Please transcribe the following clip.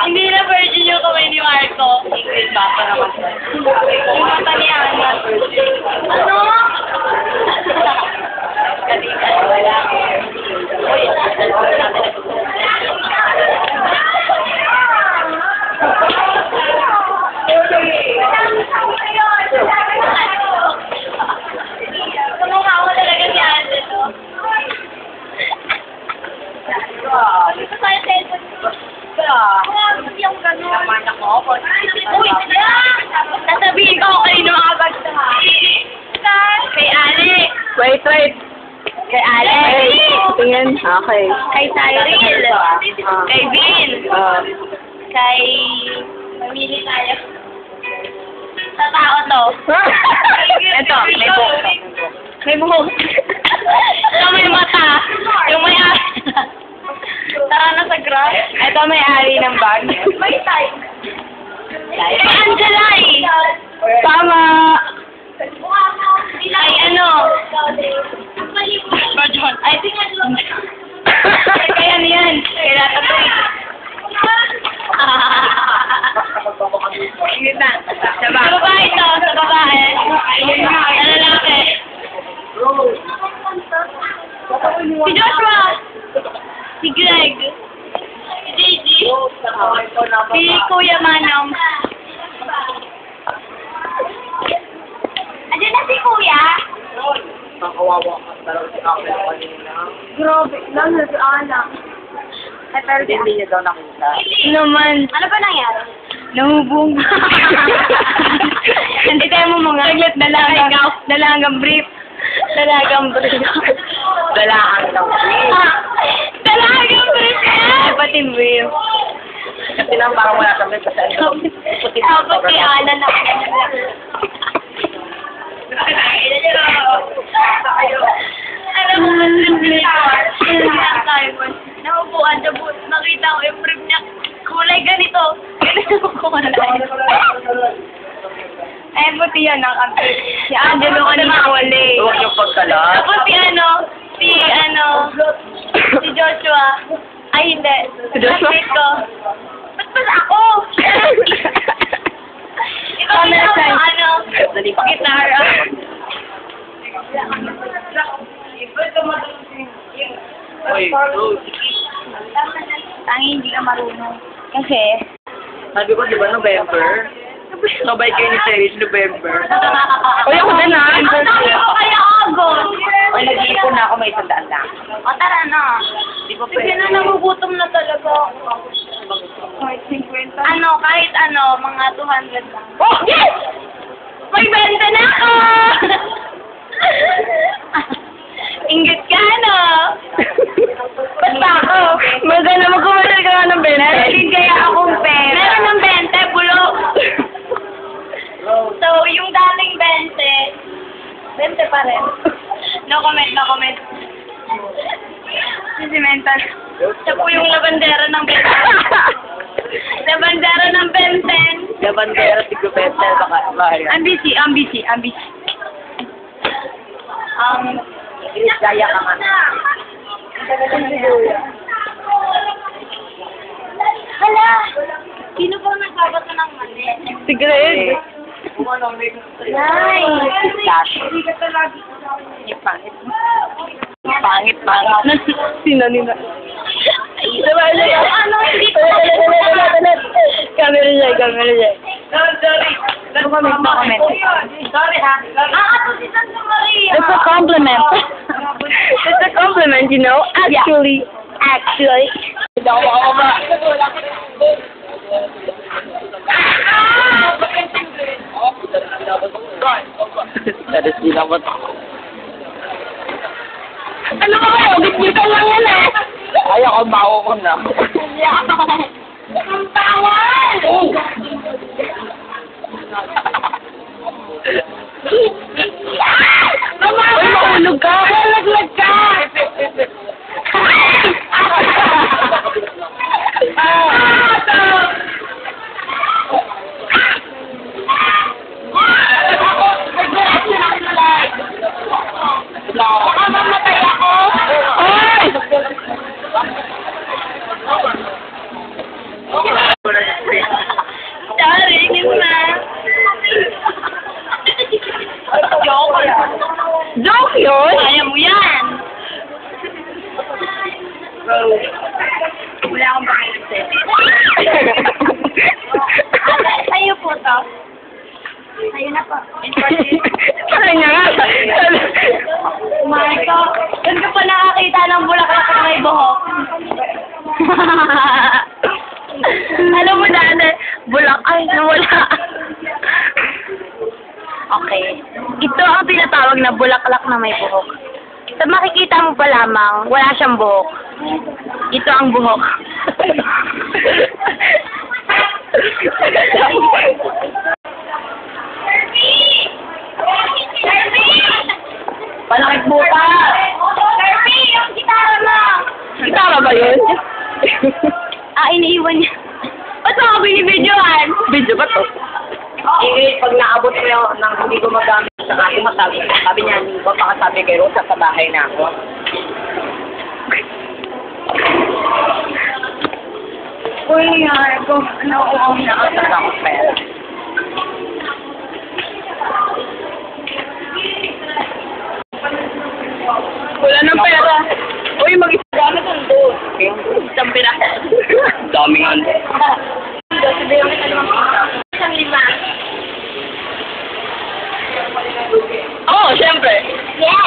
Hindi na virgin yung kamay ni Marco. Ingrid Bapa naman. Yung mata ni Ana. Ano? Kanina, wala. Kamukha ko talaga si Ana, no? Ito tayo cellphone ko. Yung gano'n. Naman ako. Uy, nasabihin ko kanino makabag sa kay Ali. Wait. Kay Ali. Tingin. Okay. Kay Cyril. Kay Vin. Kay... Mamili tayo. Sa tao to. Ito, may buhok. May buhok. Ito may mata. Yung may tara na sa grass. Ito may-ari ng bag. May type. Kay Angela eh. Tama! Ay ano? Bajon. I think kaya ano yan? Kaya natatoy. Ingrid na. Sa babae to, sa babae. Sa lalaki. Si Joshua. Si Greg. Si JJ. Si Kuya Manong. Andiyan na si Kuya. Ang kawawa ka talaga si Apple kanina. Grabe. Lang na si Ana. Hindi niya daw nakita. Naman. Ano ba nangyari? Nahubong. Hindi tayo mo mga. Saglit, dalagang brief. Dalagang brief. Dalaan daw. Dalagang brief yan! Pati brief. Kasi lang parang wala kami sa ano. Tapos si Ana na. Alam mo, nahubuan, nakita ko yung brief niya. Kulay ganito. Ganito kulay. Eh, buti yan ang ampli. Si Angelo ka na nakawali. Huwag yung pagkalat. Tapos si Joshua. Ay, hindi. Si Joshua? Classmate ko. Ba't ba ako? Ikaw yung Dali pa. gitara. Uy, Tangi, hindi ka marunong. Kasi, sabi ko, di ba, November? Sabay kayo ni Terry, November. Uy, ako din ah. Ang tangi ko kaya August. Ay, nag-iipon na ako, may 100 lang. O, tara na. Di ba Sige na, nagugutom na talaga ako. Kahit mga 200 lang. Oh, yes! May benta na ako! Inggit ka, no? Ba't ba ako? Maganda, magkumagal ka nga ng benta. Meron kaya akong pera. Meron ng 20, bulok. So, yung dating 20 pa rin. No comment. Sentimental. Siya po yung labandera ng 20. Labandera ng 20. Labandera, tigubenta, baka bahaya. Ambisi. Gaya ka nga. Hala! Sino ba nagbabato ng mali? Si Greg. Ay! Flash. Yung pangit. Pangit. Sino nila? Diba, Hindi ko Camera niya. No comment. Sorry ha. Ito si Santa Maria. It's a compliment. It's a compliment, you know? Actually. Hindi ako makakaba. That is dinamot. Ano ba kayo? Gitgita lang yan eh. Ayaw ko, mako ko na. Ang tawad! Uy, mahulog ka! Nalaglag ka! Baka mamatay ako! Ay! Sa kanya nga. Marco, doon ka pa nakakita ng bulaklak na may buhok. Alam mo dati, ay, nawala. Okay. Ito ang tinatawag na bulaklak na may buhok. Sa makikita mo pa lamang, wala siyang buhok. Ito ang buhok. Palakit buka! Kirby, yung gitara mo! Gitara ba yun? Iniiwan niya. Ba't mo ako binibidyoan? Video ba to? Pag naabot ko yung nang hindi ko magamit sa akin, sabi niya, huwag pa kasabi kay Rosa, sa bahay na ako. Uy, Marco, ano ang Nakasas ako pera. Wala ng pera. Uy, mag-isa na doon. isang piraso? Dami nga. Sabi yung kita naman. Isang lima. Oo, syempre. Yes!